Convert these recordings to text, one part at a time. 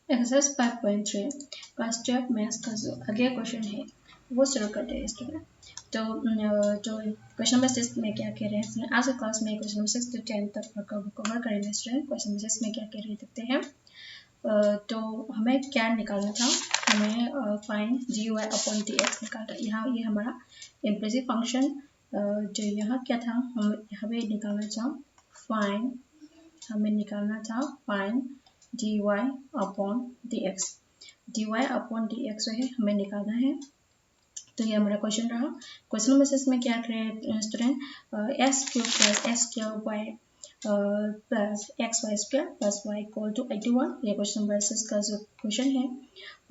Exercise 5.3 class 12 maths का जो आगे क्वेश्चन है वो शुरू करते हैं इसके बाद। तो क्वेश्चन नंबर 6 में क्या कह रहे हैं, आज की क्लास में क्वेश्चन नंबर 6 to 10 तक कवर करेंगे स्टूडेंट। क्वेश्चन नंबर 6 में क्या कह रहे हैं देखते हैं। तो हमें क्या निकालना था, हमें फाइंड GUI अपॉन DX निकालना था। यहाँ ये हमारा इम्प्लिसिट फंक्शन जो यहाँ क्या था, हमें निकालना था फाइंड, हमें निकालना था find dy upon dx। dy upon dx जो है हमें निकालना है। तो ये हमारा क्वेश्चन रहा। क्वेश्चन नंबर 6 में क्या करें student, s cube plus s square y plus x y square plus y equal to 81। ये क्वेश्चन नंबर 6 का जो क्वेश्चन है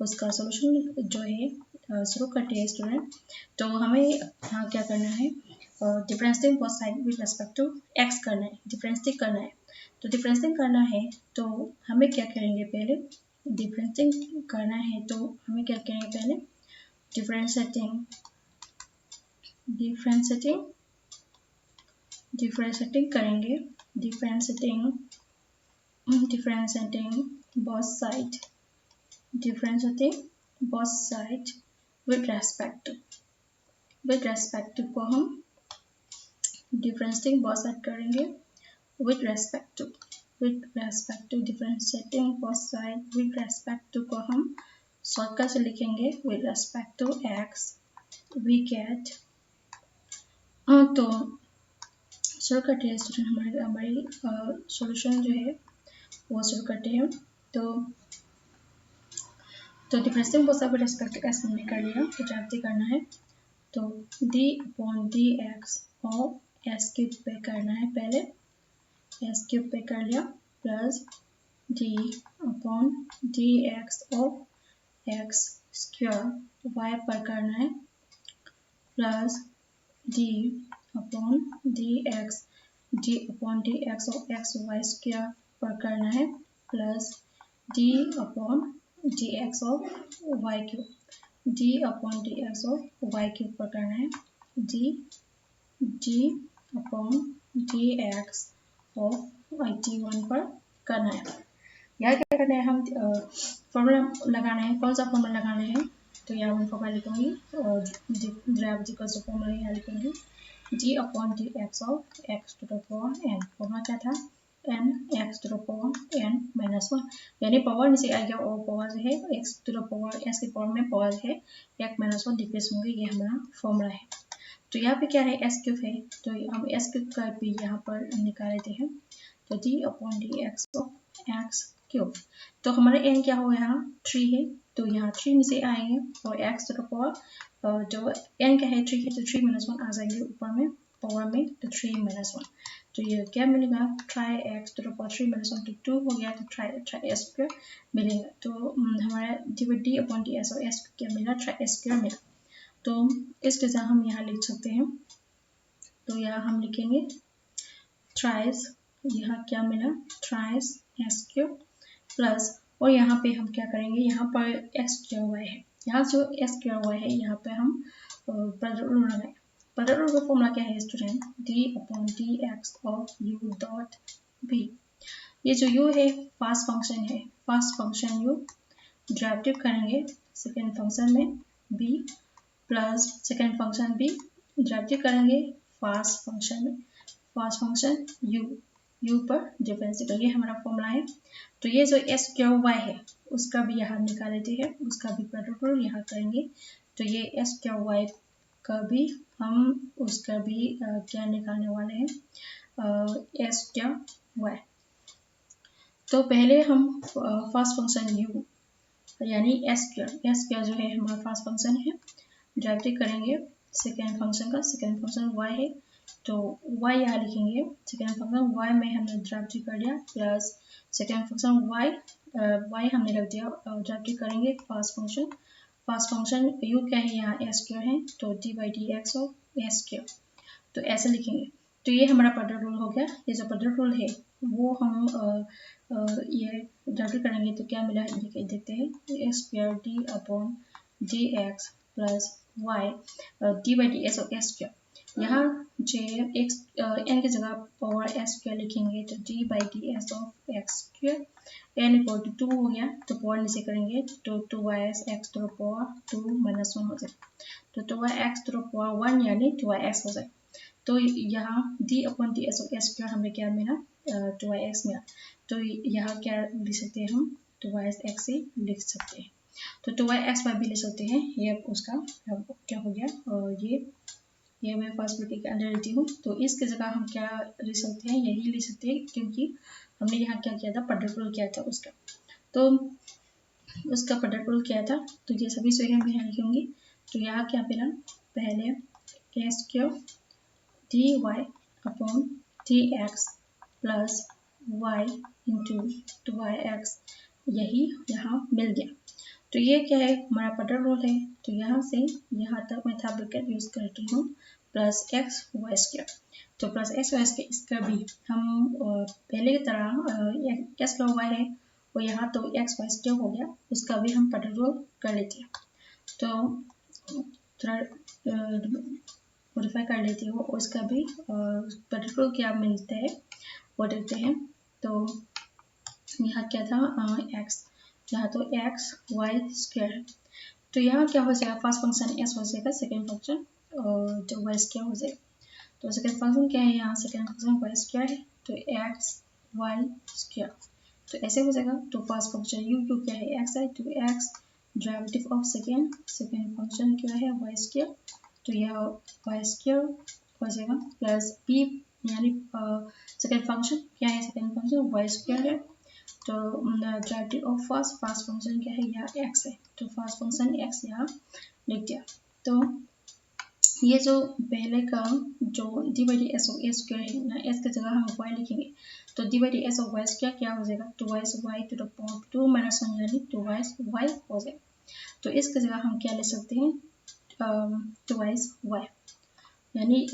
उसका सोल्यूशन जो है शुरू करते हैं स्टूडेंट। तो हमें यहाँ क्या करना है, differentiating both side with respect to x करना है, डिफरेंशिएट करना है। तो डिफरेंशिएट करना है तो हमें क्या करेंगे, पहले डिफरेंशिएट करना है तो हमें क्या करेंगे, पहले डिफरेंशिएटिंग करेंगे, differentiating both side with respect to को हम डिफरेंशिएटिंग both side करेंगे with respect to differentiating both side with respect to को हम शॉर्टकट से लिखेंगे with respect to x we get। तो शुरू करते हैं स्टूडेंट, हमारी सॉल्यूशन जो है वो शुरू करते हैं। तो differentiating both side with respect to x हमने कर लिया, तो जाते करना है। तो d अपॉन dx और s क्यूब पे करना है, पहले s क्यूब पे कर लिया प्लस d अपॉन dx और x स्क्वायर y पर करना है प्लस d अपॉन dx और x y स्क्वायर पर करना है प्लस d अपॉन dx और y cube, d upon dx और y क्यूब पर करना है d अपॉन dx और 81 पर करना है। यहाँ क्या करना है, हम फॉर्मूला लगाना है, कौन सा फॉर्मूला लगाना है। तो यहाँ मैं फॉर्मूला लिखूंगी और फॉर्मूला यहाँ लिखूंगी d upon dx of x to the power n। Formula क्या था, n x to the power n minus 1, यानी पावर नीचे आ गया और पावर जो है x to the power s की पावर में पावर है x माइनस 1 डिक्रीज होंगे, ये हमारा फॉर्मूला है। तो यहाँ पे क्या है, s क्यूब है, तो हम s क्यूब का भी यहाँ पर निकाल लेते हैं। तो d upon dx of x cube, तो हमारा n क्या हो यहाँ 3 है, तो यहाँ 3 नीचे आएंगे और x टू द पावर जो n का है 3 है, तो 3 माइनस 1 आ जाएंगे ऊपर में पावर में, तो 3 माइनस 1, तो ये क्या मिलेगा, thrice x to the power 3 minus 1 तो 2 हो गया, तो ट्राई s स्क्वायर मिलेगा। तो हमारा d अपॉन ds और s क्या मिला, ट्राई s स्क्वायर मिला। तो इस जगह हम यहाँ लिख सकते हैं, तो यहाँ हम लिखेंगे ट्राइस, यहाँ क्या मिला, ट्राइस s क्यूब प्लस, और यहाँ पे हम क्या करेंगे, यहाँ पर x स्क्वायर y है, यहाँ जो x स्क्वायर y है यहाँ पे हम प्रोडक्ट रूल लगाएं। प्रोडक्ट रूल का फॉर्मूला क्या है student, d upon dx of u dot v। ये जो u है फास्ट फंक्शन है, फास्ट फंक्शन u डेरिवेटिव करेंगे सेकेंड फंक्शन में b plus second function b derivative करेंगे फास्ट फंक्शन में, फास्ट फंक्शन u पर डिफरेंशिएट, ये हमारा फॉर्मूला है। तो ये जो s स्क्वायर y है उसका भी यहाँ निकाल लेते हैं, उसका भी प्रोडक्ट रूल यहाँ करेंगे। तो ये s स्क्वायर y का भी हम उसका भी क्या निकालने वाले हैं, s स्क्वायर y। तो पहले हम फर्स्ट फंक्शन u यानी s स्क्वायर जो है हमारा फर्स्ट फंक्शन है, डेरिवेटिव करेंगे सेकेंड फंक्शन का, सेकेंड फंक्शन y है, तो y यहाँ लिखेंगे, सेकेंड फंक्शन y में हमने डेरिवेटिव कर दिया प्लस सेकेंड फंक्शन y हमने रख दिया, डेरिवेटिव करेंगे फर्स्ट फंक्शन u क्या है यहाँ s स्क्वायर है, तो d by dx of s square, तो ऐसे लिखेंगे। तो ये हमारा प्रोडक्ट रूल हो गया। ये जो प्रोडक्ट रूल है वो हम ये डेरिवेटिव करेंगे तो क्या मिला है देखते हैं, s square d upon dx plus y d by ds of s square. यहाँ जे एक्स एन की जगह पावर एस स्क्वायर लिखेंगे तो d by d s of x square n equal to 2 हो गया तो पावर नीचे करेंगे तो 2y x to the power 2 minus 1 हो जाए तो 2y x to the power 1 यानी 2y एक्स हो जाए। तो यहाँ d upon d s of x square हमें क्या मिला 2y एक्स मिला। तो यहाँ क्या लिख सकते हैं हम 2y एक्स ही लिख सकते हैं। तो 2y एक्स वाई भी ले सकते हैं। ये उसका क्या हो गया ये मैं पॉसिबिलिटी के अंदर लेती हूँ। तो इसकी जगह हम क्या ले सकते हैं यही ले सकते हैं क्योंकि हमने यहाँ क्या किया था प्रोडक्ट रूल किया था उसका। तो उसका प्रोडक्ट रूल किया था तो ये सभी सुविधाएं मैं यहाँ लिखूंगी। तो यहाँ क्या मिला पहले A square D Y upon D x plus Y into 2y X यही यहाँ मिल गया। तो ये क्या है हमारा प्रोडक्ट रूल है। तो यहाँ से यहाँ तक मैं था ब्रैकेट यूज करती हूँ प्लस एक्स वाई स्क्वायर। तो प्लस एक्स वाई स्क्वायर इसका भी हम पहले की तरह एक्स प्लस वाई है और यहाँ तो एक्स वाई स्क्वायर हो गया उसका भी हम प्रोडक्ट रूल कर लेते हैं। तो थोड़ा मॉडिफाई कर लेती हूँ और उसका भी प्रोडक्ट रूल क्या मिलता है वो देखते हैं। तो यहाँ क्या था एक्स यहाँ तो एक्स वाई स्क्वायर। तो यहाँ क्या हो जाएगा फर्स्ट फंक्शन एस हो जाएगा सेकेंड फंक्शन जो वाई स्क्वायर हो जाएगा। तो सेकेंड फंक्शन क्या है यहाँ सेकेंड फंक्शन वाई स्क्वायर है तो एक्स वाई स्क्वायर तो ऐसे हो जाएगा। तो फर्स्ट फंक्शन यू क्या है एक्स है तो x derivative of second function क्या है वाई स्क्वायर तो यह वाई स्क्वायर हो जाएगा प्लस बी यानी सेकेंड फंक्शन क्या है सेकेंड फंक्शन वाई स्क्वायर है। तो डेरिवेटिव ऑफ फर्स्ट फंक्शन क्या है यहाँ एक्स है तो फर्स्ट फंक्शन एक्स यहाँ लिख दिया। तो ये जो पहले का जो d by d s of a square है ना एस की जगह हम वाई लिखेंगे तो d by d s of y square क्या हो जाएगा 2y y to the power 2 minus 1 यानी 2y वाई हो जाएगा। तो इसकी जगह हम क्या ले सकते हैं 2y वाई यानी ये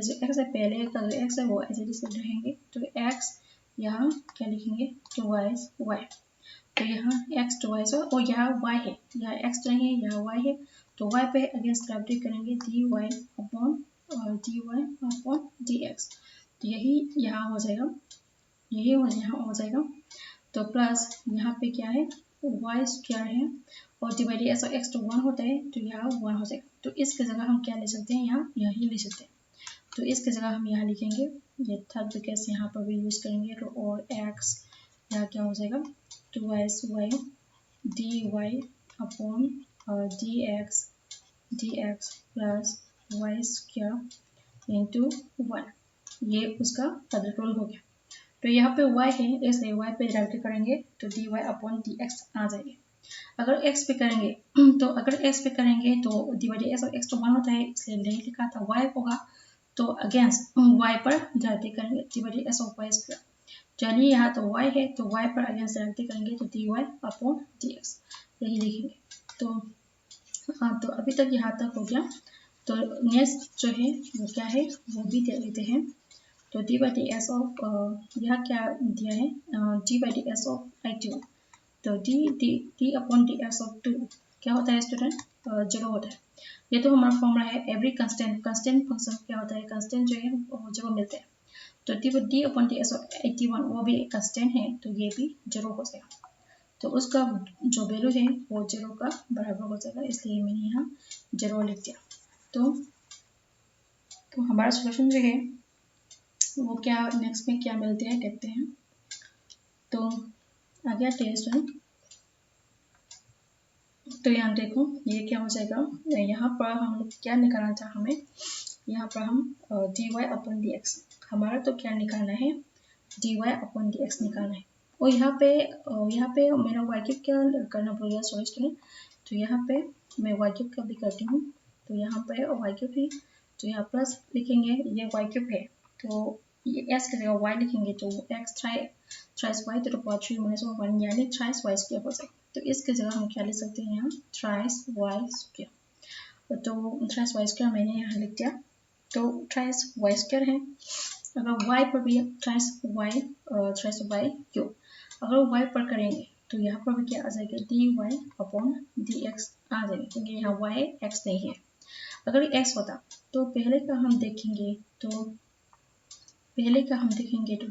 जो x है पहले का जो x है वो ऐसे जैसे रहेंगे। तो x यहाँ क्या लिखेंगे 2y वाई तो यहाँ x 2y और यहाँ y है यहाँ x नहीं है यहाँ y है तो y पे अगेंस्ट ग्रेविटी करेंगे dy अपॉन dx तो यही यहाँ हो जाएगा यही यहाँ हो जाएगा। तो प्लस यहाँ पे क्या है y स्क्वायर है और D by d S x तो 1 होता है तो यहाँ 1 हो जाएगा। तो इसकी जगह हम क्या ले सकते हैं यहाँ यही ले सकते हैं। तो इसकी जगह हम यहाँ लिखेंगे ये थर्ड ब्रैकेट यहाँ पर भी यूज करेंगे तो और x यहाँ क्या हो जाएगा 2y y d Y upon D x plus y square into 1 ये उसका प्रोडक्ट रूल हो गया। तो यहाँ पे y है इसलिए y पे डायरेक्ट करेंगे तो dy अपॉन dx आ जाएंगे। अगर x पे करेंगे तो डी बाई डी एस और x तो 1 होता है इसलिए नहीं लिखा था y होगा तो अगेंस्ट y पर डायरेक्ट करेंगे D by d s of y square यानी यहाँ तो y है तो y पर अगेंस्ट डायरेक्ट करेंगे तो dy अपॉन dx यही लिखेंगे। तो हाँ तो अभी तक यहाँ तक हो गया। तो नेक्स्ट जो है वो क्या है वो भी देख लेते हैं। तो d by d s of यहाँ क्या दिया है D by d s of i2 तो D upon d s of 2 क्या होता है स्टूडेंट 0 होता है। ये तो हमारा फॉर्मूला है एवरी कंस्टेंट फंक्शन क्या होता है कंस्टेंट जो है वो 0 मिलता है। तो D upon d s of 81 वो भी एक कंस्टेंट है तो ये भी 0 हो जाएगा। तो उसका जो वैल्यू है वो 0 का बराबर हो जाएगा इसलिए मैंने यहाँ 0 लिख दिया। तो हमारा सोल्यूशन जो है वो क्या नेक्स्ट में क्या मिलते हैं देखते हैं। तो आ गया टेस्ट है तो यहाँ देखो ये क्या हो जाएगा यहाँ पर हम क्या निकालना था हमें यहाँ पर हम d Y upon D x हमारा तो क्या निकालना है D Y upon D x निकालना है। और यहाँ पे मेरा वाई क्यूब क्या करना पड़ेगा सॉरी स्टूडेंट। तो यहाँ पे मैं वाई क्यूब का भी करती हूँ तो यहाँ पे वाई क्यूब है तो यहाँ प्लस लिखेंगे ये वाई क्यूब है तो ये एस की जगह वाई लिखेंगे तो एक्स थ्राइस वाई तो पावर 3 माइनस 1 यानी थ्राइस वाई स्क्वायर हो जाएगा। तो इसकी जगह हम क्या ले सकते हैं यहाँ थ्राइस वाई स्क्वायर तो थ्राइस वाई स्क्वायर मैंने यहाँ लिख दिया। तो थ्राइस वाई स्क्वायर है अगर y पर भी थ्राइस वाई क्यूब अगर y पर करेंगे तो यहाँ पर भी क्या आ जाएगा D Y upon D X आ जाएगा क्योंकि यहाँ y x नहीं है। अगर x होता तो पहले का हम देखेंगे तो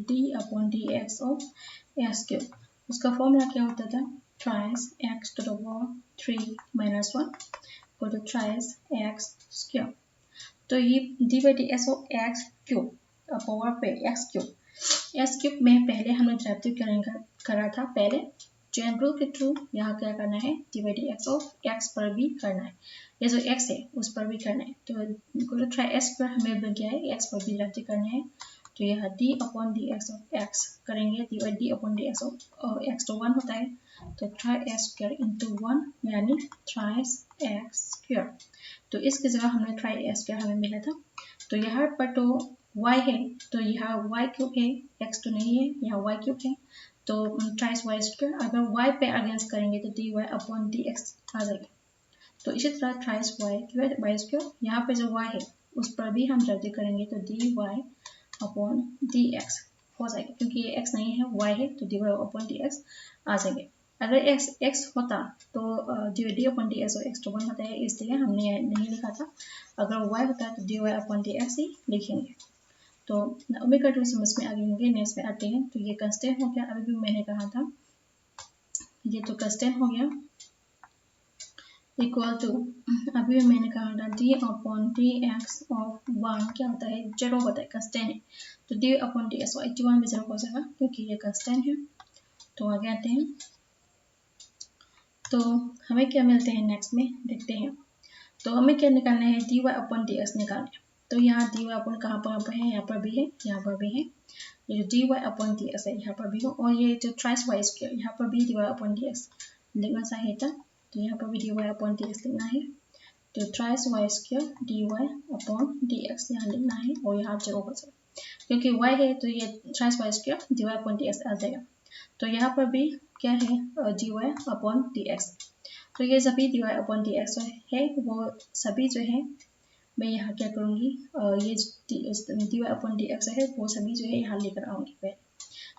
d upon dx of x cube, उसका फॉर्मूला क्या होता था, thrice x to the power 3 minus 1 equal to thrice x square. तो ये d by d s of x cube power पे एक्स क्यूब में पहले हमने डेरिवेटिव करा था पहले चेन रूल के थ्रू। यहाँ क्या करना है, D by D x of x पर भी करना है, ये जो एक्स है उस पर भी करना है। तो ट्राई एक्स पर हमें बन गया है, एक्स पर भी डेरिवेटिव करना है। तो यहाँ D upon D x of X करेंगे, D by D upon D x of x तो 1 होता है, तो ट्राई एक्स स्क्वायर इंटू 1 यानी थ्राइस एक्स स्क्वायर। तो इसकी जगह हमने ट्राई एक्स स्क्वायर हमें मिला था। तो यहाँ पर तो y है, तो यहाँ y क्यूब है, x तो नहीं है, यहाँ y क्यूब है, तो ट्राइस y स्क्वायर। अगर y पे अगेंस्ट करेंगे तो dy अपॉन dx आ जाएगा। तो इसी तरह ट्राइस y स्क्वायर, यहाँ पे जो y है उस पर भी हम डेरिवेटिव करेंगे, तो dy अपॉन dx हो जाएगा, क्योंकि ये x नहीं है y है, तो dy अपॉन dx आ जाएंगे। अगर x होता तो डी अपॉन डी एक्स और x तो 1 होता है, इसलिए हमने नहीं लिखा था। अगर y होता तो dy अपॉन dx ही लिखेंगे। तो उम्मीद करती हूँ समझ में आ गई होंगे। नेक्स्ट में आते हैं, तो ये कंस्टेंट हो गया, अभी भी मैंने कहा था ये तो कंस्टेंट हो गया, इक्वल टू अभी भी मैंने कहा था D upon D x of 1 क्या होता है, 0 होता है, कंस्टेंट है। तो डी अपॉन डी एक्स 81 भी 0 हो जाएगा क्योंकि ये कंस्टेंट है। तो आगे आते हैं, तो हमें क्या मिलते हैं नेक्स्ट में देखते हैं। तो हमें क्या निकालना है, D Y upon D x निकालना है। तो यहाँ डी वाई अपॉन कहाँ पर है, यहाँ पर भी है, यहाँ पर भी है। ये जो d Y upon D x है यहाँ पर भी हो, और ये जो ट्राइस वाई स्क्वायर यहाँ पर भी D Y upon D X लिखना चाहिए था, तो यहाँ पर भी D Y upon D X लिखना है। तो thrice Y square D Y upon D x यहाँ लिखना है, और यहाँ 0 हो जाएगा क्योंकि वाई है, तो ये thrice Y square D Y upon D X आ जाएगा। तो यहाँ पर भी क्या है, D Y upon D X. तो ये सभी D Y upon D x है, वो सभी जो है मैं यहाँ क्या करूँगी, ये D Y upon D x है वो सभी जो है यहाँ लेकर आऊँगी पहले,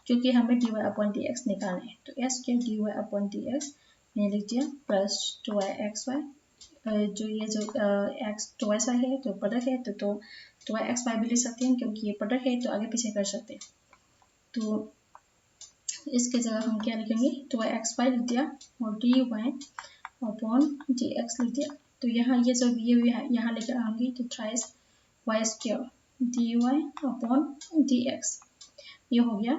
क्योंकि हमें d Y upon D x निकालना है। तो एस के d Y upon D x मैंने लिख दिया प्लस 2y एक्स वाई, जो ये जो एक्स 2y वाई है तो प्रोडक्ट है, तो 2y एक्स वाई भी लिख सकते हैं क्योंकि ये प्रोडक्ट है, तो आगे पीछे कर सकते हैं। तो इसके जगह हम क्या लिखेंगे, 2y एक्स वाई लिख दिया और d Y upon D x लिख दिया। तो यहाँ ये जो ये यहाँ लेकर आऊँगी, तो thrice y square D Y upon D x ये हो गया,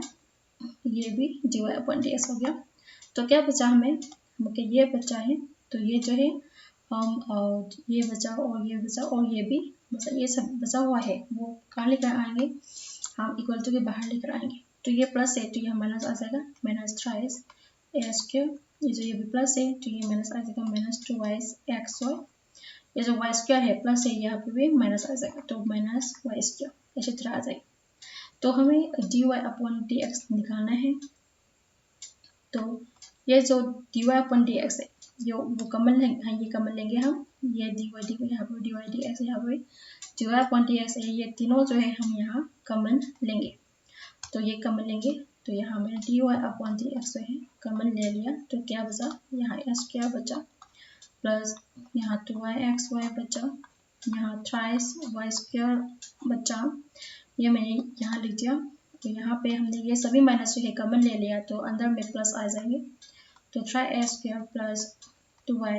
ये भी D Y upon D x हो गया। तो क्या बचा हमें, ये बचा है, तो ये जो है हम ये बचा और ये बचा और ये भी बचा, ये सब बचा हुआ है वो कहाँ लेकर आएंगे, हम इक्वल टू के बाहर लेकर आएंगे। तो ये प्लस है तो ये माइनस आ जाएगा, माइनस थ्राइस ए स्क्वायर, ये जो ये भी प्लस है तो ये माइनस आ जाएगा, माइनस 2y एक्स वाई, ये जो y स्क्वायर है प्लस है यहाँ पे भी माइनस आ जाएगा, तो माइनस y स्क्वायर इसी तरह आ जाएगा। तो हमें d Y upon D x निकालना है। तो ये जो d Y upon D x है ये वो कॉमन लेंगे, ये कॉमन लेंगे हम, ये डी वाई यहाँ पर डी वाई डी एक्स यहाँ पर d Y upon D x है, ये तीनों जो है हम यहाँ कॉमन लेंगे। तो ये कॉमन लेंगे, तो यहाँ मैंने d Y upon D x है कॉमन ले लिया, तो क्या बचा, यहाँ एस क्या बचा प्लस यहाँ 2y एक्स वाई बचा, यहाँ थ्राइस वाई स्क्वायर बचा, ये मैंने यहाँ लिख दिया। तो यहाँ पे हमने ये सभी माइनस जो है कॉमन ले लिया, तो अंदर में प्लस आ जाएंगे, तो thrice x square plus 2y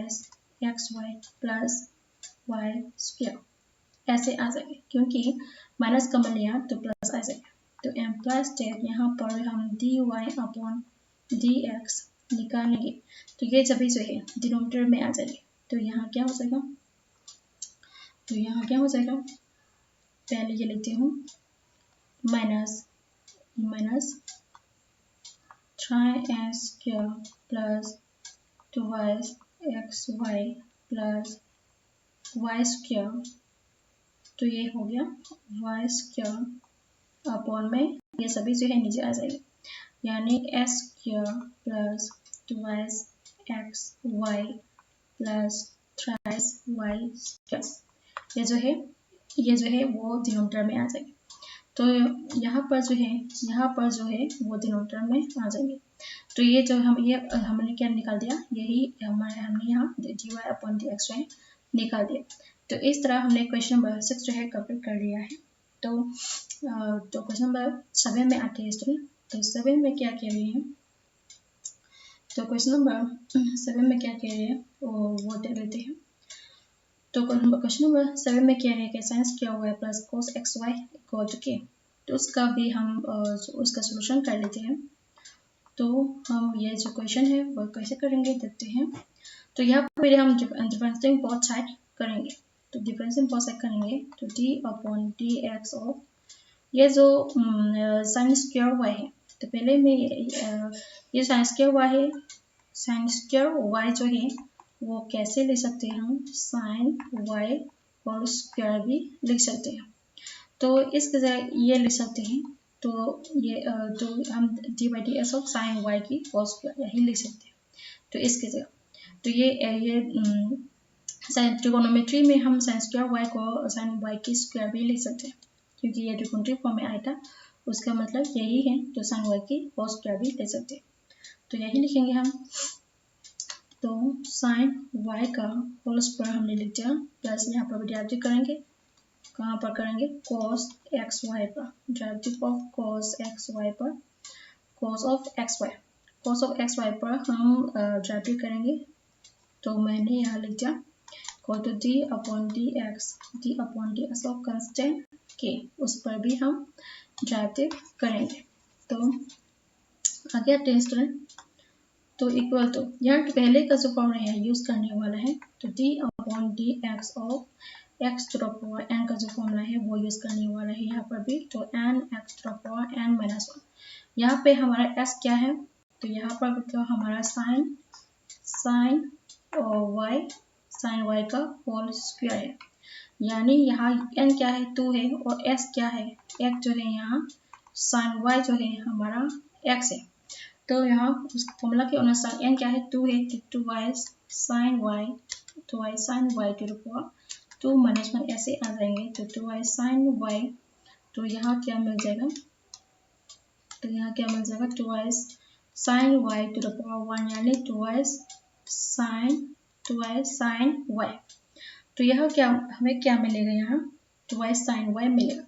x y plus y square ऐसे आ जाएंगे, क्योंकि माइनस कॉमन लिया तो प्लस आ जाएगा। तो एम प्लस डेट यहाँ पर हम d Y upon D x निकालेंगे, तो ये सभी जो है डिनोमिनेटर में आ जाएंगे। तो यहाँ क्या हो जाएगा, तो यहाँ क्या हो जाएगा, पहले ये लिखती हूँ minus minus thrice x square plus 2y x y plus y square, तो ये हो गया वाई स्क्वायर अपॉन में ये सभी जो है नीचे आ जाएंगे, यानी s square plus 2y x y plus thrice y square, ये जो है वो डिनोमिनेटर में आ जाएंगे। तो यहाँ पर जो है वो डिनोमिनेटर में आ जाएंगे। तो ये जो हमने क्या निकाल दिया, यही हमने यहाँ D Y upon D x है निकाल दिया। तो इस तरह हमने क्वेश्चन नंबर 6 जो है कंप्लीट कर लिया है। तो क्वेश्चन नंबर 7 में आते हैं स्टूडेंट। तो 7 में क्या कह रही है, तो क्वेश्चन नंबर 7 में क्या कह रही है वो देख लेते हैं। तो क्वेश्चन नंबर 7 में क्या है कि sin square y plus cos x y equal to k. तो उसका भी हम उसका सोल्यूशन कर लेते हैं। तो हम ये जो क्वेश्चन है वो कैसे करेंगे देखते हैं। तो यहाँ पर हम डिफरेंशिएटिंग बोथ साइड करेंगे। तो डिफरेंशिएटिंग बोथ साइड करेंगे तो d/dx ऑफ ये जो sin स्क्वायर वाई है। तो पहले में ये sin स्क्वायर वाई है, sin स्क्वायर वाई जो है वो कैसे लिख सकते हैं हम, sin y होल स्क्वायर भी लिख सकते हैं। तो इसके जगह ये लिख सकते हैं। तो ये तो हम d/dx ऑफ sin y की होल स्क्वायर यही लिख सकते हैं। तो इसके जगह तो ये ट्रिगोनोमेट्री में हम sin स्क्वायर y को sin y की स्क्वायर भी लिख सकते हैं, क्योंकि ये ट्रिगोनोमेट्री फॉर्म में आया था, उसका मतलब यही है। तो sin y की होल स्क्वायर भी लिख सकते हैं। तो यही लिखेंगे हम। तो sin y का होल स्क्वायर हमने लिख दिया, प्लस यहाँ पर डेरिवेटिव करेंगे। कहाँ पर करेंगे, cos एक्स वाई पर, derivative of cos x y पर, cos of x y, cos of x y पर हम डेरिवेटिव करेंगे। तो मैंने यहाँ लिख दिया cos to d/dx of constant k, उस पर भी हम डेरिवेटिव करेंगे। तो आगे आते हैं स्टूडेंट। तो इक्वल टू यहाँ पहले का जो फॉर्मूला है यूज करने वाला है। तो d/dx of x to the power n का जो फॉर्मूला है वो यूज करने वाला है यहाँ पर भी। तो n x to the power n minus 1, यहाँ पे हमारा s क्या है, तो यहाँ पर तो हमारा sin y का होल स्क्वायर है। यानी यहाँ n क्या है 2 है और s क्या है, x जो है यहाँ sin y जो है हमारा x है। तो यहाँ उस फॉर्मूला के अनुसार n क्या है 2 है, तो 2y sin y to the power 2 minus 1 ऐसे आ जाएंगे। तो 2y sin y, तो यहाँ क्या मिल जाएगा, तो यहाँ क्या मिल जाएगा 2y sin y to the power 1, यानी 2y sin y। तो यह क्या हमें क्या मिलेगा, यहाँ 2y sin y मिलेगा।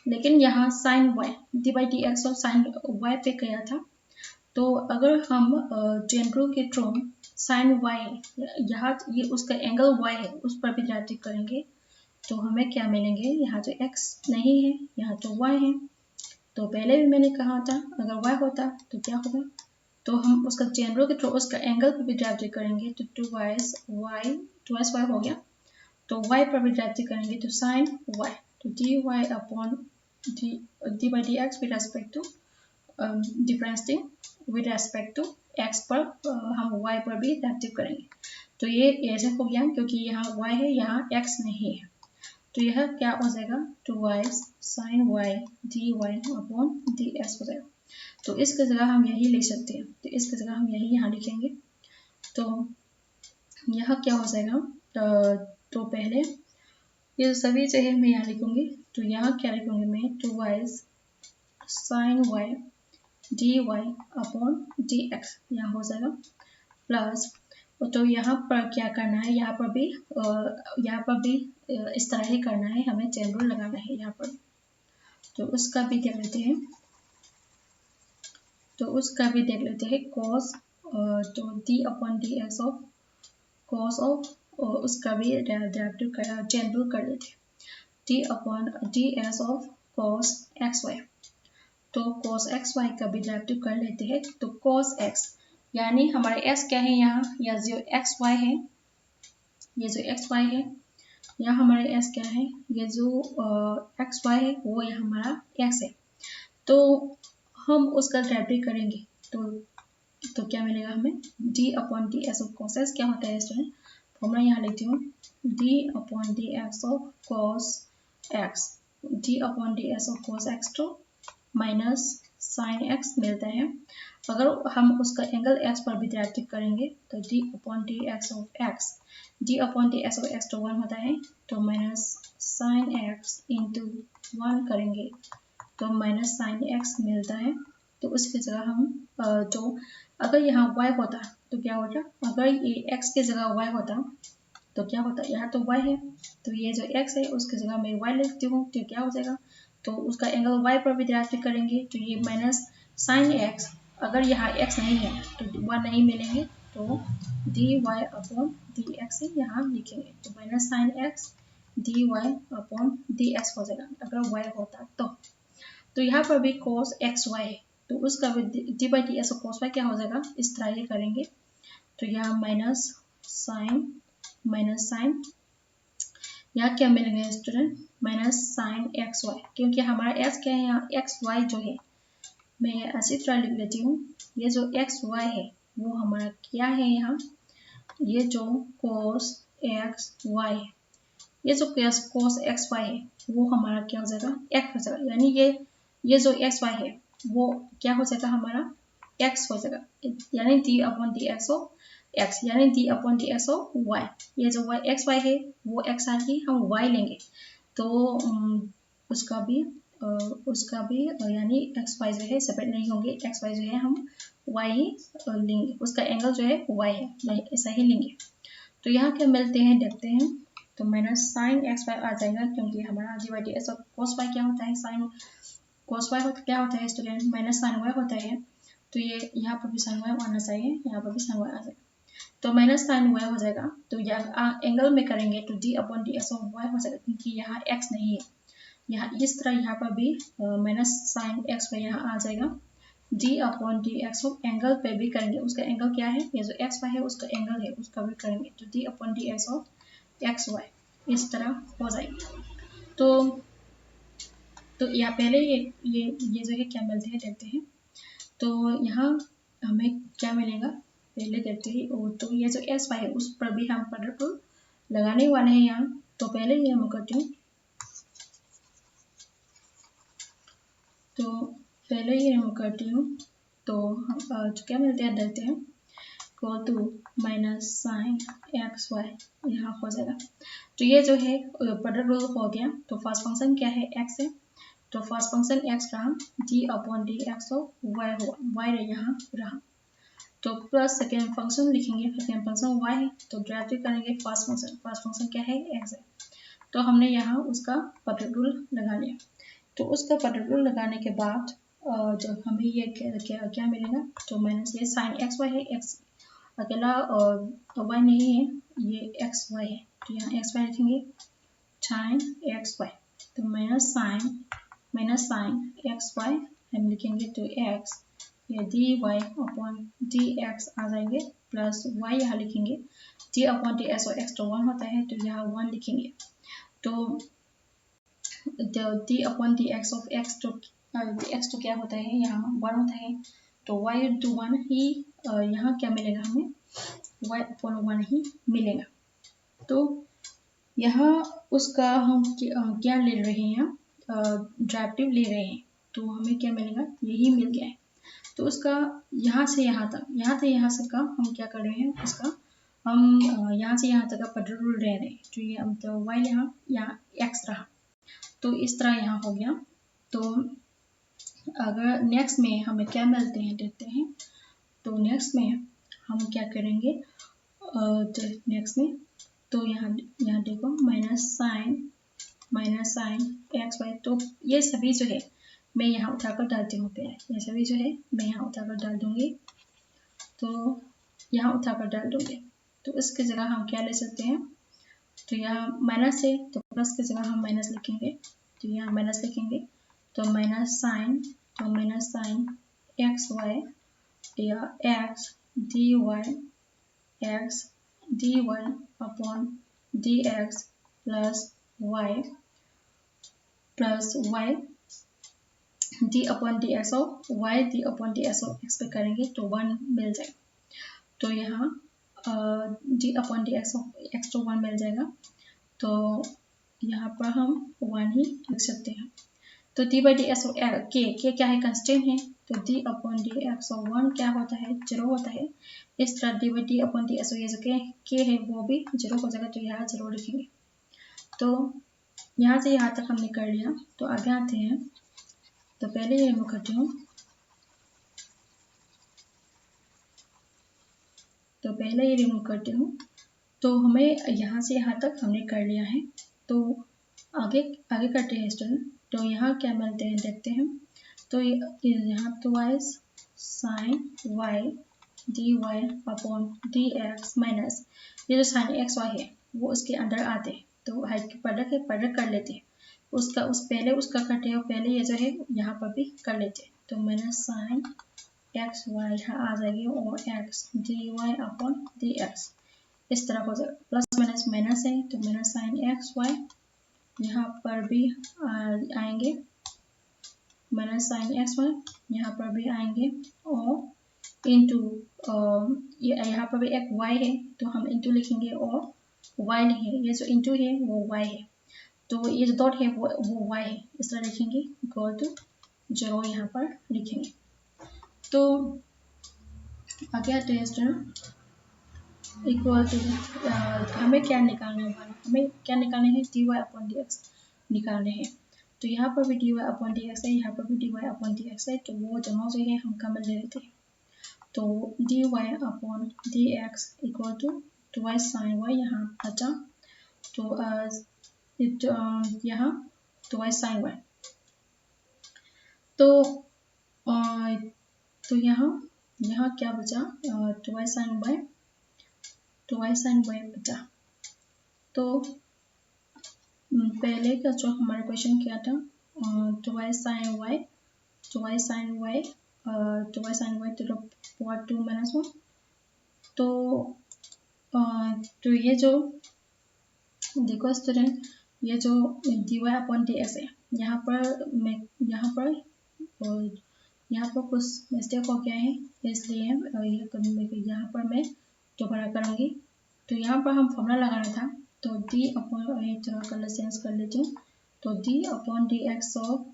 लेकिन यहाँ sin y d/dx और sin y पे गया था। तो अगर हम चेन रूल के थ्रू sin y यहाँ ये उसका एंगल y है उस पर भी डेरिवेटिव करेंगे तो हमें क्या मिलेंगे, यहाँ तो x नहीं है, यहाँ तो y है। तो पहले भी मैंने कहा था अगर y होता तो क्या होगा, तो हम उसका चेन रूल के थ्रू उसका एंगल पर भी डेरिवेटिव करेंगे। तो 2y हो गया, तो y पर भी डेरिवेटिव करेंगे तो sin y, तो d/dx with respect to differentiating with respect to x पर हम y पर भी डेरिवेटिव करेंगे। तो ये ऐसे हो गया क्योंकि यहाँ y है यहाँ x नहीं है। तो यह क्या हो जाएगा 2y sin y dy upon dx हो जाएगा। तो इसकी जगह हम यही लिख सकते हैं। तो इसकी जगह हम यही यहाँ लिखेंगे। तो यह क्या हो जाएगा, तो पहले ये सभी जगह मैं यहाँ लिखूंगी। तो यहाँ क्या लिखूंगी मैं 2y sin y dy upon dx यहाँ हो जाएगा प्लस। तो यहाँ पर क्या करना है, यहाँ पर भी इस तरह ही करना है, हमें चेन रूल लगाना है यहाँ पर। तो उसका भी देख लेते हैं। cos, तो d/dx ऑफ cos ऑफ उसका भी डेरिवेटिव चेन रूल कर लेते हैं। d/ds ऑफ cos xy, तो cos xy का भी डेरिवेटिव कर लेते हैं। तो cos x यानी हमारे s क्या है यहाँ, या जो xy है, ये जो xy है यहाँ हमारे s क्या है, ये जो xy है वो ये हमारा x है। तो हम उसका डेरिवेटिव करेंगे तो क्या मिलेगा हमें, d/ds ऑफ cos x क्या होता है स्टूडेंट, फॉर्मूला यहाँ लेती हूँ, d/dx of cos x, d/ds of cos x तो माइनस sin x मिलता है। अगर हम उसका एंगल x पर भी डेरिवेटिव करेंगे तो d/dx of x, d/dx of x तो 1 होता है, तो माइनस sin x इंटू 1 करेंगे तो माइनस sin x मिलता है। तो उसकी जगह हम तो अगर यहाँ y होता तो क्या होता, अगर ये x की जगह y होता तो क्या होता है, यहाँ तो y है तो ये जो x है उसकी जगह मैं y लिखती हूँ, तो क्या हो जाएगा, तो उसका एंगल y पर भी ड्राइव करेंगे तो ये माइनस साइन x, अगर यहाँ x नहीं है तो 1 नहीं मिलेंगे, तो dy अपॉन dx है यहाँ लिखेंगे, तो minus sine x dy upon dx हो जाएगा अगर y होता तो यहाँ पर भी cos xy है तो उसका भी D by d S cos y क्या हो जाएगा, इस तरह ही करेंगे, तो यहाँ माइनस साइन यहाँ क्या मिलेंगे student, minus sine x y, क्योंकि हमारा x क्या है यहाँ एक्स वाई जो है, मैं ऐसी तरह लिख लेती हूँ, ये जो एक्स वाई है वो हमारा क्या है यहाँ, ये जो cos एक्स वाई है, ये जो cos एक्स वाई है वो हमारा क्या हो जाएगा, x हो जाएगा, यानी ये जो एक्स वाई है वो क्या हो जाएगा हमारा x हो जाएगा, यानी d upon D x of x, यानी d upon D x of y, ये जो y एक्स वाई है वो x आके हम y लेंगे, तो उसका भी यानी एक्स वाई जो है सेपरेट नहीं होंगे, एक्स वाई जो है हम y ही लेंगे, उसका एंगल जो है y है, ऐसा ही लेंगे, तो यहाँ क्या मिलते हैं देखते हैं, तो माइनस साइन एक्स वाई आ जाएगा, क्योंकि हमारा d by d s cos y क्या होता है, साइन कोस वाई क्या होता है स्टूडेंट, माइनस साइन वाई होता है, तो ये यहाँ पर भी साइन वाई आना चाहिए, यहाँ पर भी साइन वाई आ जाएगा, तो माइनस साइन वाई हो जाएगा, तो यहाँ एंगल में करेंगे तो D upon d s of y हो जाएगा, क्योंकि यहाँ एक्स नहीं है, यहाँ इस तरह यहाँ पर भी माइनस साइन एक्स वाई यहाँ आ जाएगा, D upon D x of angle पे भी करेंगे, उसका एंगल क्या है, ये जो एक्स वाई है उसका एंगल है, उसका भी करेंगे, तो D upon D x of x y इस तरह हो जाएगी, तो यहाँ पहले ये जो है क्या मिलते हैं देखते हैं, तो यहाँ हमें क्या मिलेगा पहले देखते ही, तो ये जो एस वाई है उस पर भी हम प्रोडक्ट रूल लगाने वाले हैं यहाँ, तो पहले ये मैं करती हूँ, तो हम क्या मिलते हैं देखते हैं, equal to minus sine x y यहाँ हो जाएगा, तो ये जो है प्रोडक्ट रूल हो गया, तो फर्स्ट फंक्शन क्या है x है, तो फर्स्ट फंक्शन x रहा d upon D x of y हुआ, वाई यहाँ रहा, तो प्लस सेकेंड फंक्शन लिखेंगे, सेकेंड फंक्शन y है तो डायरेक्टली करेंगे फर्स्ट फंक्शन क्या है x है, तो हमने यहाँ उसका प्रोडक्ट रूल लगा लिया, तो उसका प्रोडक्ट रूल लगाने के बाद जो हमें ये क्या मिलेगा, तो माइनस ये साइन एक्स वाई है, एक्स अकेला y नहीं है, ये एक्स वाई है, तो यहाँ एक्स वाई लिखेंगे साइन एक्स वाई, तो माइनस साइन एक्स वाई हम लिखेंगे, तो एक्स ये D Y upon D X आ जाएंगे, प्लस वाई यहाँ लिखेंगे, डी अपॉन डी एक्स और एक्स तो 1 होता है तो यहाँ 1 लिखेंगे, तो D upon D x of x तो क्या होता है यहाँ 1 होता है, तो वाई टू 1 ही यहाँ क्या मिलेगा हमें, वाई अपॉन 1 ही मिलेगा, तो यहाँ उसका हम क्या ले रहे हैं, डेरिवेटिव ले रहे हैं, तो हमें क्या मिलेगा, यही मिल गया है, तो उसका यहाँ से यहाँ तक का हम क्या कर रहे हैं, उसका हम यहाँ से यहाँ तक का प्रोडक्ट रूल ले रहे हैं, तो ये तो वाई यहाँ एक्स रहा, तो इस तरह यहाँ हो गया, तो अगर नेक्स्ट में हमें क्या मिलते हैं देखते हैं, तो नेक्स्ट में हम क्या करेंगे, नेक्स्ट में तो यहाँ देखो माइनस साइन एक्स वाई, तो ये सभी जो है मैं यहाँ उठाकर डालती हूँ, ये सभी जो है मैं यहाँ उठाकर डाल दूँगी, तो यहाँ उठाकर डाल दूँगी, तो इसकी जगह हम क्या ले सकते हैं, तो यहाँ माइनस है तो प्लस की जगह हम माइनस लिखेंगे, तो यहाँ माइनस लिखेंगे, तो माइनस साइन एक्स वाई या x d Y upon D x plus y d upon D x of y d upon D x of x पे करेंगे तो 1 मिल जाएगा, तो यहाँ D upon D x of x तो 1 मिल जाएगा, तो यहाँ पर हम 1 ही लिख सकते हैं, तो d by D x of के क्या है, कंस्टेंट है, तो D upon D x of 1 क्या होता है, 0 होता है, इस तरह D by D upon D x of ये जो के है वो भी 0 हो जाएगा, तो यहाँ 0 लिखेंगे, तो यहाँ से यहाँ तक हमने कर लिया, तो आगे आते हैं, तो पहले ये मैं करती हूँ, तो पहले ये रिमूव करती हूँ, तो हमें यहाँ से यहाँ तक हमने कर लिया है। तो आगे आगे करते हैं स्टूडेंट। तो यहाँ क्या मिलते हैं देखते हैं। तो यहाँ twice sine y d Y upon D x minus ये जो साइन एक्स वाई है वो उसके अंदर आते हैं। तो हाइट की प्रोडक्ट है, प्रोडक्ट कर लेते हैं। पहले उसका करते हैं, पहले ये जो है यहाँ पर भी कर लेते हैं। तो माइनस साइन एक्स वाई यहाँ आ जाएगी और x d Y upon D x इस तरह हो जाएगा। प्लस माइनस माइनस है तो माइनस साइन एक्स वाई यहाँ पर भी आएंगे, माइनस साइन एक्स वाई यहाँ पर भी आएंगे और इंटू यहाँ पर भी एक वाई है तो हम इंटू लिखेंगे और वाई नहीं है, ये जो इंटू है वो वाई है। तो ये जो डॉट है वो वाई है, इस तरह लिखेंगे इक्वल टू 0 यहाँ पर लिखेंगे। तो आगे आते हैं स्टूडेंट इक्वल टू हमें क्या निकालना है, हमें क्या निकालने हैं d Y upon D x निकालने हैं। तो यहाँ पर भी D Y upon D x है, यहाँ पर भी D Y upon D x है। तो वो दोनों जो है हम कॉमन ले लेते हैं। तो d Y upon D x equal to twice sine y यहाँ बचा। तो यहाँ ट्वाइस साइन वाई तो यहाँ क्या बचा ट्वाइस साइन वाई बचा। तो पहले का जो हमारा क्वेश्चन किया था twice sine y to the power 2 minus 1। तो ये जो देखो स्टूडेंट, ये जो d Y upon D x है यहाँ पर कुछ मिस्टेक हो गया है, इसलिए यहाँ पर मैं दोबारा करूँगी। तो यहाँ पर हम फॉर्मूला लगाना था। तो डी अपॉन कलर चेंज कर लेती हूँ। तो D upon D x of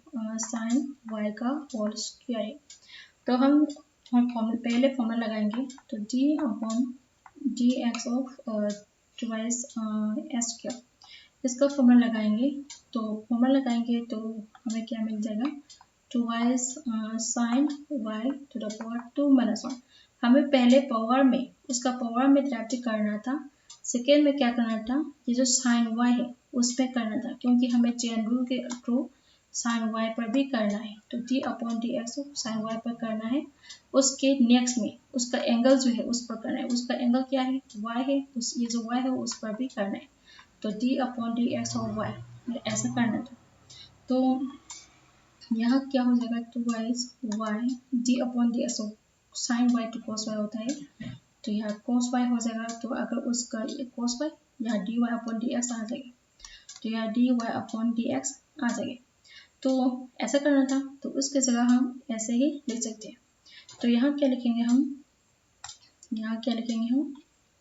sine y का होल स्क्वायर है। तो हम पहले फॉर्मूला लगाएंगे। तो D upon D x of twice s square इसका फॉर्मूला लगाएंगे। तो फॉर्मूला लगाएंगे तो हमें क्या मिल जाएगा twice sine y to the power 2 minus 1। हमें पहले पावर में उसका पावर में डिराइव करना था। सेकेंड में क्या करना था, ये जो साइन वाई है उस पर करना था, क्योंकि हमें चेन रूल के थ्रू साइन वाई पर भी करना है। तो D upon D x sine y पर करना है। उसके नेक्स्ट में उसका एंगल जो है उस पर करना है। उसका एंगल क्या है, वाई है, ये जो वाई है उस पर भी करना है। तो डी अपॉन डी एक्स और वाई ऐसा करना था। तो यहाँ क्या हो जाएगा twice y d upon D x sine y to cos y होता है। तो यहाँ कॉस वाई हो जाएगा। तो अगर उसका कॉस वाई यहाँ D Y upon D X आ जाएगा। तो यहाँ D Y upon D X आ जाएगा। तो ऐसा करना था, तो उसके जगह हम ऐसे ही लिख सकते हैं। तो यहाँ क्या लिखेंगे हम,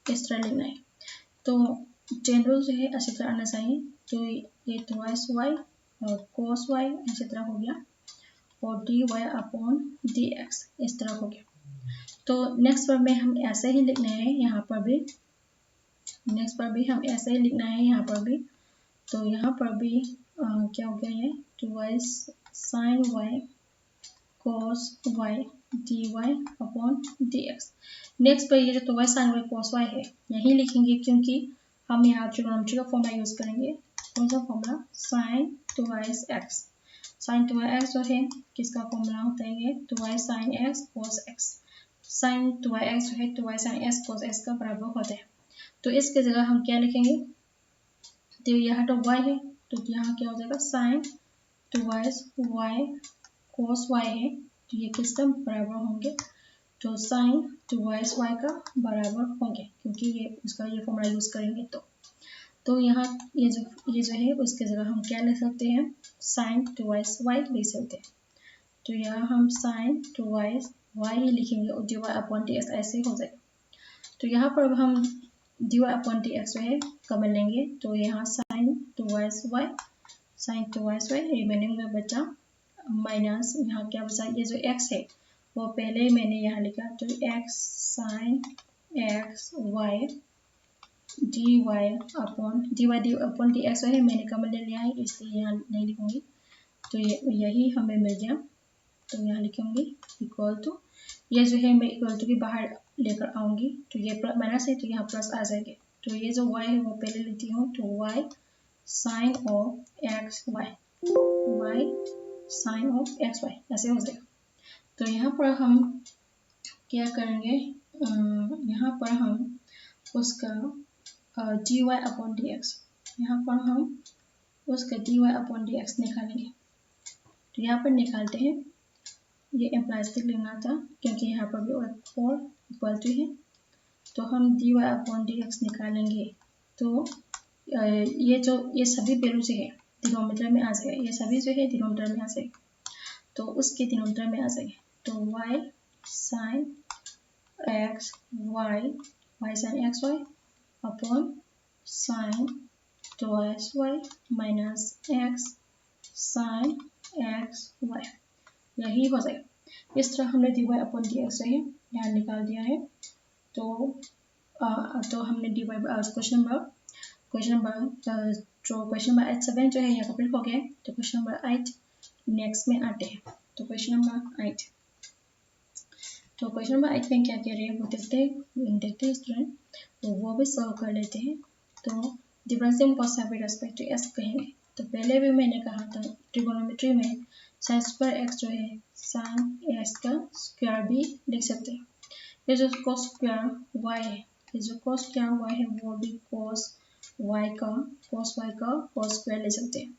इस तरह लिखना है। तो चेन रूल जो है अच्छी तरह आना चाहिए। तो ये ट्वाइस वाई और कोस वाई ऐसी तरह हो गया और d Y upon D x इस तरह हो गया। तो नेक्स्ट पर में हम ऐसे ही लिखना है, यहाँ पर भी हम ऐसे ही लिखना है यहाँ पर भी। तो यहाँ पर भी क्या हो गया है twice sine y cos y dy upon dx। Next पर ये जो twice sine y cos y है यही लिखेंगे, क्योंकि हम यहाँ ट्रिग्नोमेट्री का फॉर्मूला यूज करेंगे। कौन सा formula, sine twice x. Sine twice x जो है किसका फॉर्मूला होता है, ये twice sine x cos x। Sine twice x जो है twice sine x cos x का बराबर होता है। तो इसके जगह हम क्या लिखेंगे, तो यहाँ तो y है तो यहाँ क्या हो जाएगा sine twice y cos y है। तो ये किसका बराबर होंगे, तो साइन ट्वाइस y का बराबर होंगे, क्योंकि ये उसका ये फॉर्मूला यूज करेंगे। तो यहाँ ये जो है उसके जगह हम क्या लिख सकते हैं, साइन ट्वाइस y लिख सकते हैं। तो यहाँ हम साइन ट्वाइस y ही लिखेंगे और d Y upon D x ऐसे हो जाएगा। तो यहाँ पर हम d Y upon D x जो है कॉमन लेंगे। तो यहाँ साइन ट्वाइस y रिमेनिंग में बचा माइनस यहाँ क्या बचा, ये जो x है वो पहले मैंने यहाँ लिखा। तो x sine x y d Y upon D x है मैंने कॉमन ले लिया है, इसलिए यहाँ नहीं लिखूंगी। तो यही हमें मिल गया। तो यहाँ लिखूंगी इक्वल टू, ये जो है मैं इक्वल टू के बाहर लेकर आऊंगी। तो ये माइनस है तो यहाँ प्लस आ जाएंगे। तो ये जो y है वो पहले लेती हूँ, तो y sine of x y, y sine of x y ऐसे हो जाएगा। तो यहाँ पर हम क्या करेंगे, यहाँ पर हम उसका dy अपॉन डी एक्स, यहाँ पर हम उसका dy अपॉन डी एक्स निकालेंगे। तो यहाँ पर निकालते हैं, ये इम्प्लाइस्टिक लेना था क्योंकि यहाँ पर भी और इक्वल टू है, तो हम dy अपॉन डी एक्स निकालेंगे। तो ये सभी वैल्यू जो है डिनोमिनेटर में आ जाएगा, ये सभी जो है डिनोमिनेटर में आ जाएगा, तो उसके डिनोमिनेटर में आ जाएगा। तो y sine x y, y sine x y upon sine twice y minus x sine x y, यही हो जाएगा। इस तरह हमने dy अपॉन डी एक्स है यहाँ निकाल दिया है। तो हमने dy क्वेश्चन नंबर 8-7 जो है यहाँ कंप्लीट हो गया है। तो क्वेश्चन नंबर 8 नेक्स्ट में आते हैं। तो क्वेश्चन नंबर 8 में क्या कह रहे हैं वो देखते हैं स्टूडेंट, तो वो भी सॉल्व कर लेते हैं। तो differential cost with respect to s कहेंगे। तो पहले भी मैंने कहा था ट्रिगोनोमेट्री में साइन स्क्वायर x जो है साइन x का स्क्वायर भी लिख सकते हैं। ये जो cos स्क्वायर y है, ये जो cos स्क्वायर y है वो भी cos y का cos स्क्वायर ले सकते हैं।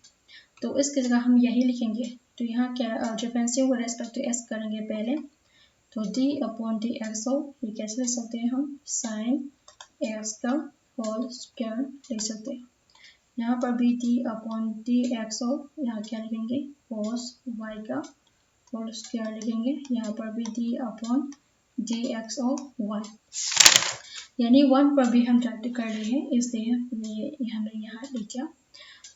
तो इसकी जगह हम यही लिखेंगे। तो यहाँ क्या differential with respect to s करेंगे पहले। तो d अपॉन डी एक्स हो, ये कैसे लिख सकते हैं हम, साइन x का होल स्क्वायर लिख सकते हैं। यहाँ पर भी d अपॉन डी एक्स हो, यहाँ क्या लिखेंगे cos y का होल स्क्वायर लिखेंगे। यहाँ पर भी d upon D x of y, यानी 1 पर भी हम डायरेक्ट कर रहे हैं, इसलिए हमने यहाँ लिख दिया।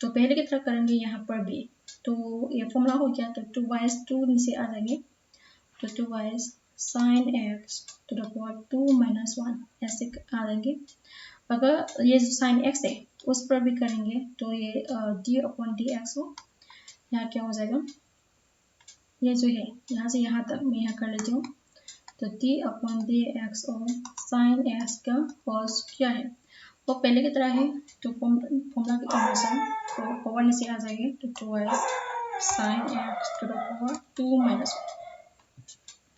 तो पहले की तरह करेंगे यहाँ पर भी। तो ये फॉर्मूला हो गया, तो 2y 2 नीचे आ जाएंगे, तो 2y sine x to the power 2 minus 1 ऐसे आ जाएंगे। अगर ये जो साइन x है उस पर भी करेंगे तो ये d अपॉन डी एक्स हो, यहाँ क्या हो जाएगा, ये जो है यहाँ से यहाँ तक मैं यहाँ कर लेती हूँ। तो d अपॉन डी एक्स और साइन x का होल क्या है वो पहले की तरह है। तो फॉर्मूला के अनुसार तो पावर नीचे आ जाएंगे, तो 2y sine x to the power 2 minus 1,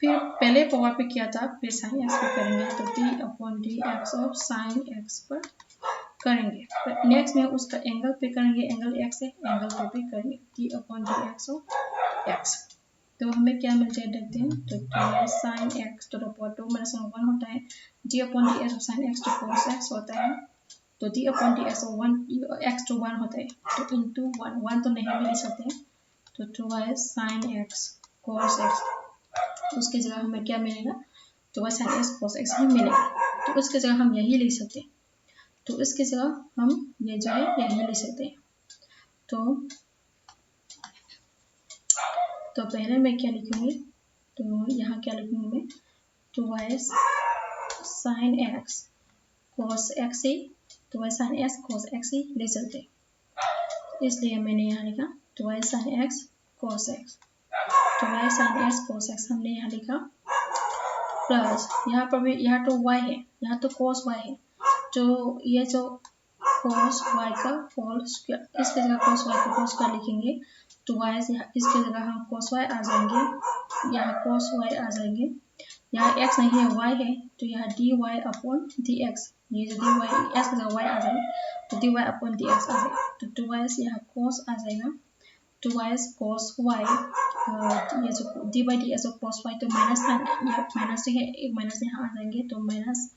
फिर पहले पावर पे किया था, फिर साइन एक्स पे करेंगे, तो d upon D x of sine x पर करेंगे। तो नेक्स्ट में उसका एंगल पे करेंगे, एंगल x है, एंगल पे भी करेंगे d upon D x of x। तो हमें क्या मिल जाए देखते हैं। तो 2 sine x to the power 2 minus 1 होता है, d upon D x of sine x to cos x होता है, तो d upon D x of 1 x to 1 होता है, तो इंटू 1 तो नहीं भी लिख सकते हैं। तो 2y sign x cos x, उसकी जगह हमें क्या मिलेगा, तो वह साइन एक्स cos x ही मिलेगा। तो उसकी जगह हम यही लिख सकते हैं। तो इसकी जगह हम ये जो है यही लिख सकते हैं। तो पहले मैं क्या लिखूंगी, तो यहाँ क्या लिखूंगी मैं, 2y sign x cos x ही, तो y sine x cos x ही लिख सकते हैं, इसलिए मैंने यहाँ लिखा 2y sign x cos x। तो y sine x cos x हमने यहाँ लिखा, प्लस यहाँ पर भी, यहाँ तो y है, यहाँ तो cos y है, तो ये जो cos y का होल स्क्वायर, इसकी जगह cos y का होल स्क्वायर लिखेंगे। तो y इसकी जगह हम cos y आ जाएंगे, यहाँ cos y आ जाएंगे, यहाँ x नहीं है y है, तो यहाँ dy अपॉन डी एक्स, ये जो dy x की जगह y आ जाएगा, तो dy अपॉन डी एक्स आ जाएगा। तो 2y यहाँ cos आ जाएगा, 2y cos y, ये जो d by d s of cos y, तो माइनस माइनस है, एक माइनस यहाँ आ जाएंगे, तो माइनस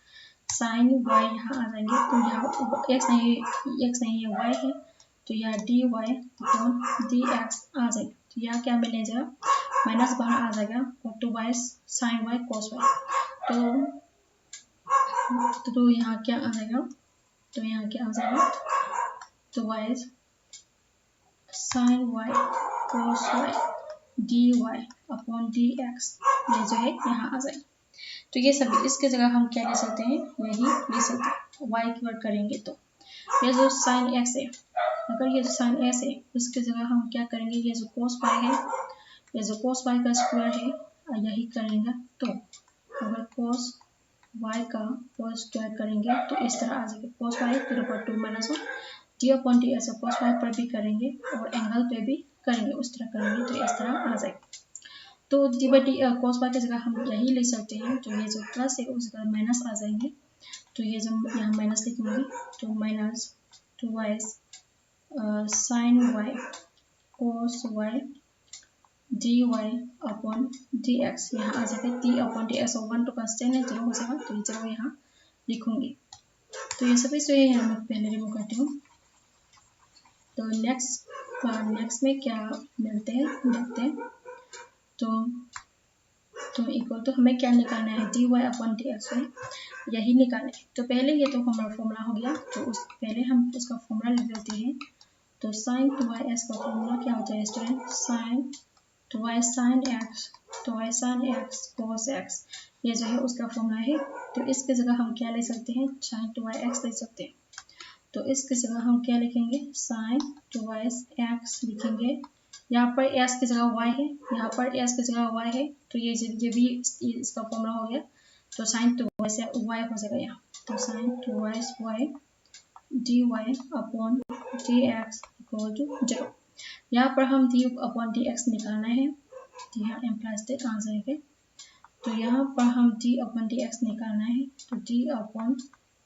साइन y यहाँ आ जाएंगे, तो यहाँ x नहीं है y है, तो यहाँ dy अपॉन डी एक्स आ जाएगा। तो यहाँ क्या मिलने जाएगा, माइनस बाहर आ जाएगा, और 2y sign y cos y, तो यहाँ क्या आ जाएगा, तो यहाँ क्या आ जाएगा, तो y sine y cos y dy upon D x, ये जो है यहाँ आ जाएगा। तो ये सभी, इसके जगह हम क्या ले सकते हैं, यही ले सकते हैं, y की वर्ड करेंगे। तो ये जो साइन x है, अगर ये जो साइन x है उसकी जगह हम क्या करेंगे, ये जो cos y है, ये जो cos y का स्क्वायर है यही करेंगे। तो अगर cos y का होल स्क्वायर करेंगे तो इस तरह आ जाएगा cos y to the power 2 minus 1 d upon ds cos y पर भी करेंगे और एंगल पे भी करेंगे, उस तरह करेंगे तो इस तरह आ जाएगा। तो d by d cos y की जगह हम यही ले सकते हैं, तो ये जो प्लस है उस जगह माइनस आ जाएंगे, तो ये जो यहाँ माइनस लिखूंगी तो minus 2y sin y cos y dy upon dx यहाँ आ जाएगा d अपॉन dx और 1 तो कांस्टेंट है 0 हो जाएगा, तो ये 0 यहाँ लिखूंगी। तो ये सभी जो है यहाँ मैं पहले रिमूव करती हूँ। तो नेक्स्ट में क्या मिलते हैं देखते हैं। तो इक्वल तो हमें क्या निकालना है dy अपॉन dx है, यही निकालना है। तो पहले ये तो हमारा फॉर्मूला हो गया, तो पहले हम इसका फॉर्मूला लिख लेते हैं। तो sin 2y का फॉर्मूला क्या होता है student, sin 2y sin x cos x, ये जो है उसका फॉर्मूला है। तो इसकी जगह हम क्या ले सकते हैं, sin 2yx ले सकते हैं। तो इसकी जगह हम क्या लिखेंगे, sin 2yx लिखेंगे। यहाँ पर s की जगह y है, यहाँ पर s की जगह y है, तो ये भी इसका फॉर्मूला हो गया। तो sin 2y से y हो जाएगा यहाँ, तो sin 2y dy upon dx equal to 0। यहाँ पर हम d अपॉन dx निकालना है, तो यहाँ इम्प्लाइज दैट आ जाएगा। तो यहाँ पर हम d अपॉन dx निकालना है, तो d upon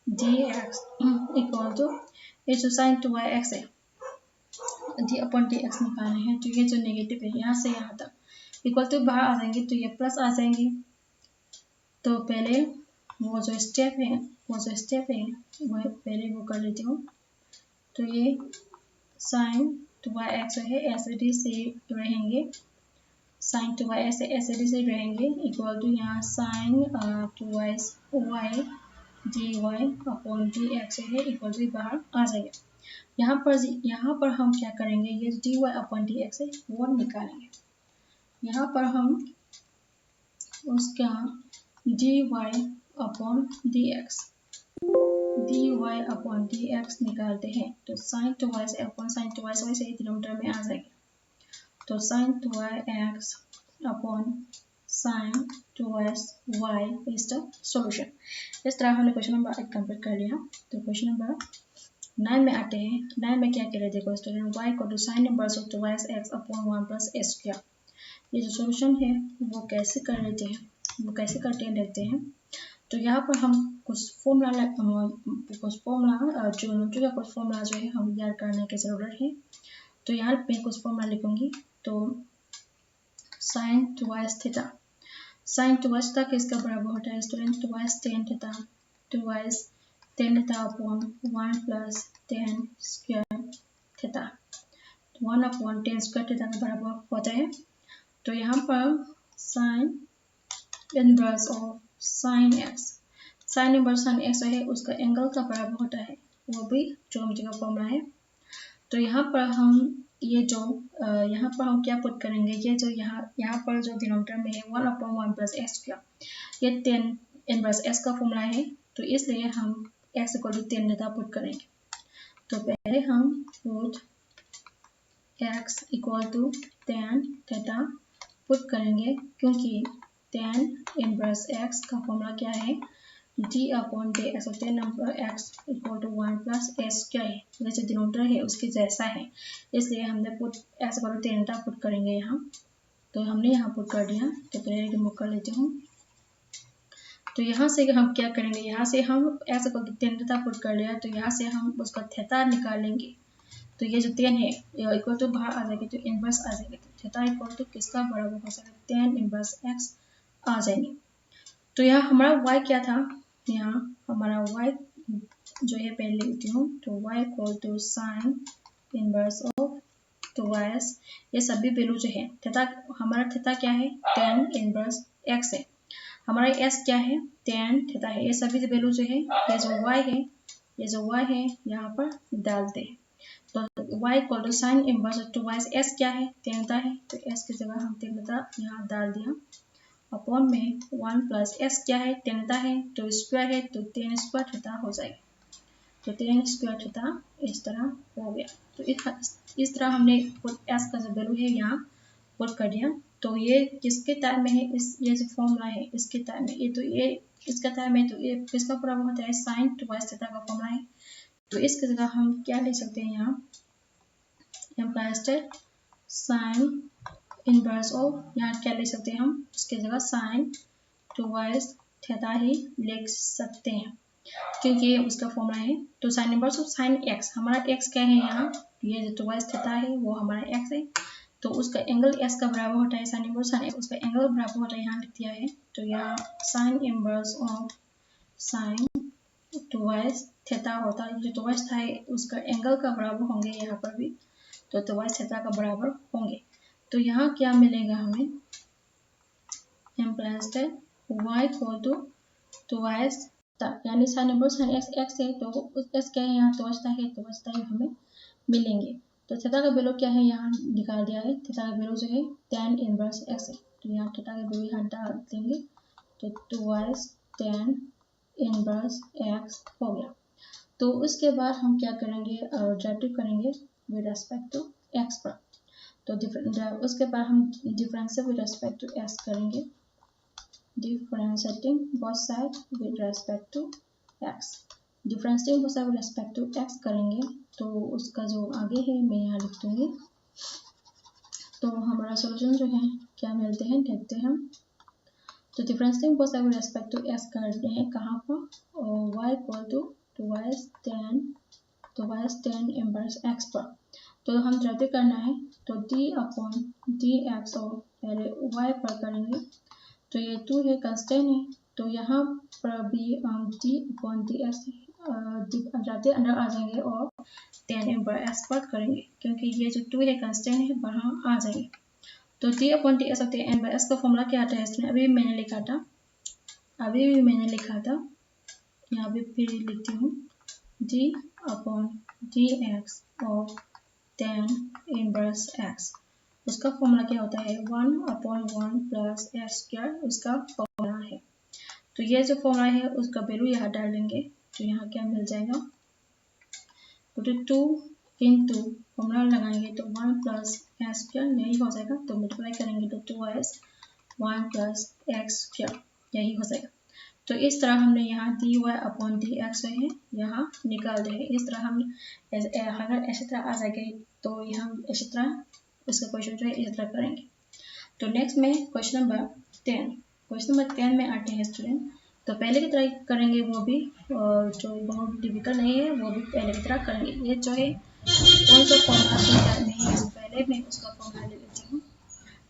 dx equal to ये जो sin 2yx है d अपॉन dx निकालना है, तो ये जो नेगेटिव है यहाँ से यहाँ तक इक्वल टू बाहर आ जाएंगे, तो ये प्लस आ जाएंगे। तो पहले वो जो स्टेप है वो पहले वो कर लेती हूँ। तो ये sin 2yx है एसिडी से रहेंगे, sin 2yx एसिडी से रहेंगे इक्वल टू यहाँ sin 2y dy upon dx है इक्वल टू बाहर आ जाएगा। यहाँ पर हम क्या करेंगे, ये dy अपॉन dx है वो निकालेंगे। यहाँ पर हम उसका dy अपॉन dx निकालते हैं, तो sin 2y से अपॉन sin 2y से डिनोमिनेटर में आ जाएगा। तो sin 2yx upon sin 2y is the solution. इस तरह हमने क्वेश्चन नंबर 8 कंप्लीट कर लिया। तो क्वेश्चन नंबर 9 में आते हैं। 9 में क्या कह रहे देखो स्टूडेंट, y को sin inverse of 2x upon 1 plus s square. ये जो सॉल्यूशन है वो कैसे कर लेते हैं, वो कैसे करते हैं देखते हैं। तो यहाँ पर हम कुछ फॉर्मूला ट्रिग्नोमेट्री का कुछ फॉर्मूला जो है हम याद करने की ज़रूरत है। तो यहाँ पे कुछ फॉर्मूला लिखूंगी। तो sin 2y theta, sin 2y theta किसका बराबर होता है student, 2y tan theta, 2y tan theta upon 1 plus tan square theta, 1 upon tan square theta का बराबर होता है। तो यहाँ पर sin inverse of sin x, sin inverse sin x है उसका एंगल का बराबर होता है, वो भी ज्योमेट्री का फॉर्मूला है। तो यहाँ पर हम ये जो यहाँ पर हम क्या पुट करेंगे, ये जो यहाँ पर जो डिनोमिनेटर में है 1 अपॉन 1 प्लस एक्स स्क्वायर, ये tan इनवर्स x का फॉर्मूला है, तो इसलिए हम x equal to tan theta put करेंगे। तो पहले हम put x equal to tan theta put करेंगे, क्योंकि tan इनवर्स x का फॉर्मूला क्या है, d अपॉन dx, और tan number x equal to 1 plus s क्या है, जैसे डिनोमिनेटर है उसके जैसा है, इसलिए हमने put x equal to tan theta put करेंगे यहाँ। तो हमने यहाँ पुट कर दिया, तो पहले रिमूव कर लेती हूँ। तो यहाँ से हम क्या करेंगे, यहाँ से हम x equal to tan theta put कर लिया, तो यहाँ से हम उसका थीटा निकालेंगे। तो ये जो tan है इक्वल टू बाहर आ जाएगी, तो इनवर्स आ जाएगी, तो थीटा इक्वल टू किसका बराबर हो जाएगा, tan इनवर्स x आ जाएंगे। तो यहाँ हमारा y क्या था, यहाँ हमारा y जो है पहले लिखती हूँ। तो y equal to sine inverse of 2s, ये सभी वैल्यू जो है थीटा, हमारा थीटा क्या है tan इनवर्स x है, हमारा s क्या है tan थीटा है, ये सभी वैल्यू जो है ये जो y है यहाँ पर डालते हैं। तो y equal to sine inverse of 2s, s क्या है tan थीटा है, तो s की जगह हम tan थीटा यहाँ डाल दिया, अपॉन में 1 प्लस s क्या है tan थीटा है, तो स्क्वायर है, तो tan स्क्वायर थीटा हो जाएगा। तो tan स्क्वायर थीटा इस तरह हो गया। तो इस तरह हमने s का जो वैल्यू है यहाँ पुट कर दिया। तो ये किसके टाइम में है, ये जो फॉर्मूला है इसके टाइम में, ये इसका था में तो ये किसका बराबर होता है साइन ट्वाइस थीटा का फॉर्मूला है। तो इसकी जगह हम क्या ले सकते हैं यहाँ एम्प्लाइज साइन इनवर्स ऑफ, यहाँ क्या ले सकते हैं हम उसकी जगह साइन ट्वाइस थीटा ही लिख सकते हैं क्योंकि ये उसका फॉर्मूला है। तो sign inverse of sine x, हमारा एक्स क्या है यहाँ, ये जो ट्वाइस थीटा है वो हमारा एक्स है, तो उसका एंगल एक्स का बराबर होता है साइन इनवर्स साइन एक्स, उसका एंगल बराबर होता है यहाँ लिख दिया है। तो यहाँ sign inverse of sine twice theta होता है, जो ट्वाइस था है उसका एंगल का बराबर होंगे यहाँ पर भी, तो ट्वाइस थीटा का बराबर होंगे। तो यहाँ क्या मिलेगा हमें implies y equal to twice यानी sine inverse sine X X है तो उस एक्स क्या है यहाँ ट्वाइस है, ट्वाइस हमें मिलेंगे। तो थीटा का वैल्यू क्या है यहाँ निकाल दिया है, थीटा का वैल्यू जो है tan इनवर्स x है, तो यहाँ थीटा का वैल्यू यहाँ डाल देंगे तो ट्वाइस tan इनवर्स x हो गया। तो उसके बाद हम क्या करेंगे डेरिवेटिव करेंगे विद रेस्पेक्ट टू x पर। तो उसके बाद हम differential with respect to x करेंगे, differentiating both sides with respect to x, differentiating both sides with respect to x करेंगे तो उसका जो आगे है मैं यहाँ लिख दूंगी। तो हमारा सॉल्यूशन जो है क्या मिलते हैं देखते हैं हम। तो differentiating both sides with respect to x करते हैं कहाँ पर, और y equal to twice tan inverse x पर। तो हम डेरिवेटिव करना है तो d अपॉन dx और पहले y पर करेंगे, तो ये 2 है कंस्टेंट है, तो यहाँ पर भी d अपॉन dx जाते अंदर आ जाएंगे और tan इनवर्स x पर करेंगे क्योंकि ये जो 2 है कंस्टेंट है वहाँ आ जाएंगे। तो d अपॉन dx और tan इनवर्स का फॉर्मूला क्या आता है इसमें अभी मैंने लिखा था, यहाँ भी फिर लिखती हूँ d अपॉन dx और tan इनवर्स x, उसका फॉर्मूला क्या होता है 1/1 प्लस x स्क्वायर उसका फॉर्मूला है। तो ये जो फॉर्मूला है उसका वैल्यू यहाँ डाल देंगे तो यहाँ क्या मिल जाएगा, तो 2 इंटू फॉर्मूला लगाएंगे तो 1 प्लस x स्क्वायर यही हो जाएगा, तो मल्टीप्लाई करेंगे तो 2s 1 प्लस x स्क्वायर यही हो जाएगा। तो इस तरह हमने यहाँ dy अपॉन dx जो है यहाँ निकाल दिया है। इस तरह हम अगर ऐसी तरह आ जाएगा तो यहाँ इसी तरह इसका क्वेश्चन जो है इस तरह करेंगे। तो नेक्स्ट में क्वेश्चन नंबर 10 में आते हैं स्टूडेंट। तो पहले की तरह करेंगे वो भी, और जो बहुत डिफिकल्ट नहीं है वो भी पहले की तरह करेंगे। ये जो है कौन सा फॉर्मूला नहीं है तो पहले मैं उसका फॉर्मूला ले लेती हूँ।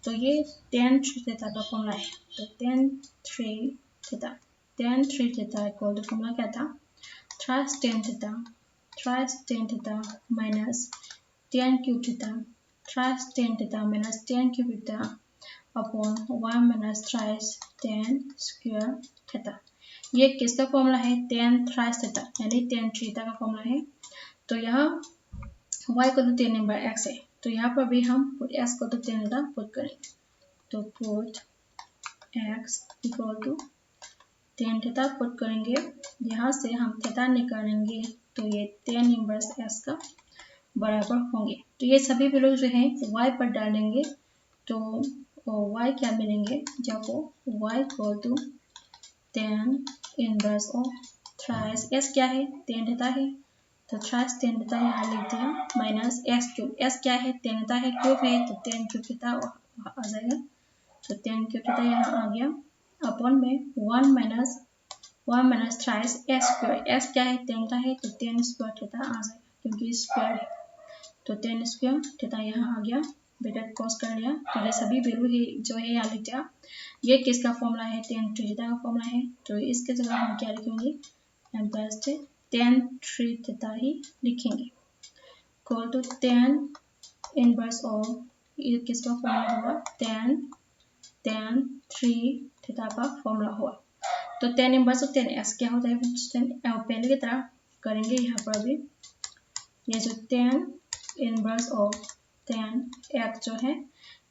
तो ये tan 3 थीटा का फॉर्मूला है, तो tan 3 theta equal to formula क्या था thrice tan theta minus tan cube theta thrice tan theta minus tan cube theta upon 1 minus thrice tan square theta. ये किसका फॉर्मूला है tan थ्राइस थीटा यानी tan theta का formula है। तो यहाँ y को तो tan इनवर्स x है, तो यहाँ पर भी हम x को तो tan थीटा पुट करेंगे, तो put x equal to tan theta put करेंगे, यहाँ से हम थीटा निकालेंगे तो ये tan इनवर्स x का बराबर होंगे। तो ये सभी वैल्यू जो है y पर डालेंगे तो y क्या मिलेंगे, जब y equal to tan inverse of thrice s क्या है tan थीटा है, तो थ्राइस tan थीटा यहाँ लिख दिया माइनस x क्यूब, s क्या है tan थीटा है क्यूब है तो tan क्यूब थीटा आ जाएगा, तो tan क्यूब थीटा यहाँ आ गया अपॉन में 1 minus thrice s square, s क्या है tan थीटा है तो tan स्क्वायर थीटा आ जाएगा क्योंकि स्क्वायर है, तो tan स्क्वायर थीटा यहाँ आ गया, ब्रैकेट क्रॉस कर लिया। तो ये सभी वैल्यू ही जो है यहाँ लिख दिया। ये किसका फॉर्मूला है tan थीटा का फॉर्मूला है, तो इसके जगह हम क्या लिखेंगे एम्प्लाइज tan 3 थीटा ही लिखेंगे equal to tan inverse of ये किसका फॉर्मूला हुआ tan 3 थीटा का फॉर्मूला हुआ। तो tan inverse of tan x क्या होता है, पहले की तरह करेंगे यहाँ पर भी, ये जो tan inverse of tan x जो है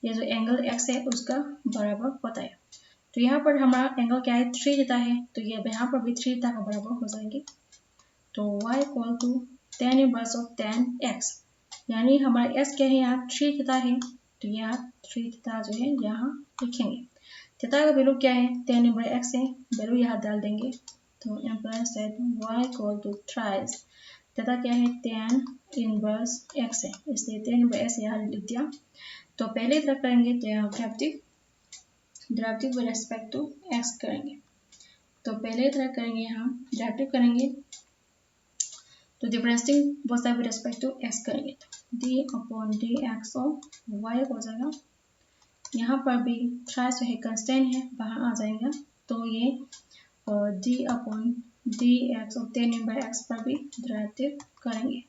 ये जो एंगल x है उसका बराबर होता है। तो यहाँ पर हमारा एंगल क्या है 3 थीटा है, तो ये यहाँ पर भी 3 थीटा का बराबर हो जाएंगे। तो y equal to tan inverse of tan x यानी हमारा x क्या है यहाँ 3 थीटा है, तो यहाँ 3 थीटा जो है यहाँ लिखेंगे। थीटा का वैल्यू क्या है, tan इनवर्स x है, वैल्यू यहाँ डाल देंगे तो implies that y equal to thrice theta क्या है, tan इनवर्स x है, इसलिए tan इनवर्स x यहाँ लिख दिया। तो पहले तरह करेंगे तो यहाँ derivative with respect to x करेंगे। तो पहले तरह करेंगे यहाँ डेरिवेटिव करेंगे तो differentiating both side with respect to x करेंगे तो d upon dx of y हो जाएगा। यहाँ पर भी थ्राइस जो है कंस्टेंट है, बाहर आ जाएगा तो ये d upon dx of tan inverse x पर भी डेरिवेटिव करेंगे।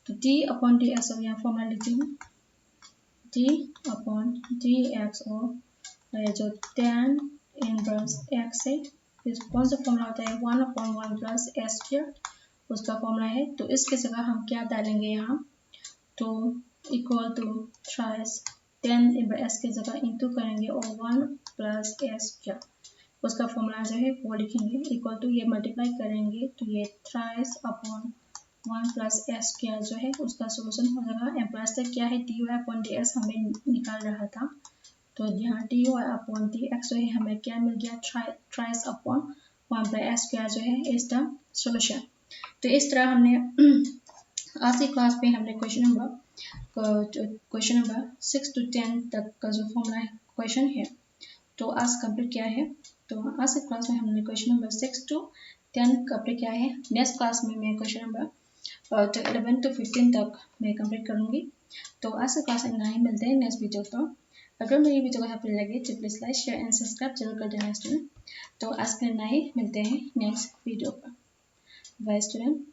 तो d अपॉन dx ऑफ यहाँ फॉर्मूला लिखती हूँ, d अपॉन dx ऑफ जो tan इनवर्स x है, इस कौन सा फॉर्मूला होता है, 1 अपॉन 1 प्लस एस स्क्वायर, उसका फॉर्मूला है। तो इसके जगह हम क्या डालेंगे यहाँ, तो equal to thrice tan inverse x की जगह इंटू करेंगे और 1 प्लस एस स्क्वायर, उसका फॉर्मूला जो है वो लिखेंगे, इक्वल टू ये मल्टीप्लाई करेंगे तो ये thrice upon 1 plus s square जो है उसका सोल्यूशन हो जाएगा। एम्प्लाइज क्या है, dy अपॉन dx हमें निकाल रहा था, तो यहाँ dy अपॉन dx जो है हमें क्या मिल गया, thrice upon 1 plus s square जो है इज द सोल्यूशन। तो इस तरह हमने आज की क्लास में हमने क्वेश्चन नंबर 6 to 10 तक का जो फॉर्मूला है क्वेश्चन है तो आज कंप्लीट किया है। तो आज की क्लास में हमने क्वेश्चन नंबर 6 to 10 कंप्लीट किया है। नेक्स्ट क्लास में मैं क्वेश्चन नंबर 11 to 15 तक मैं कंप्लीट करूँगी। तो आज की क्लास इतना ही, मिलते हैं नेक्स्ट वीडियो पर। अगर मेरी वीडियो को हेल्पफुल लगे तो please like share and subscribe जरूर कर देना स्टूडेंट। तो आज के इतना ही, मिलते हैं नेक्स्ट वीडियो पर। Bye student.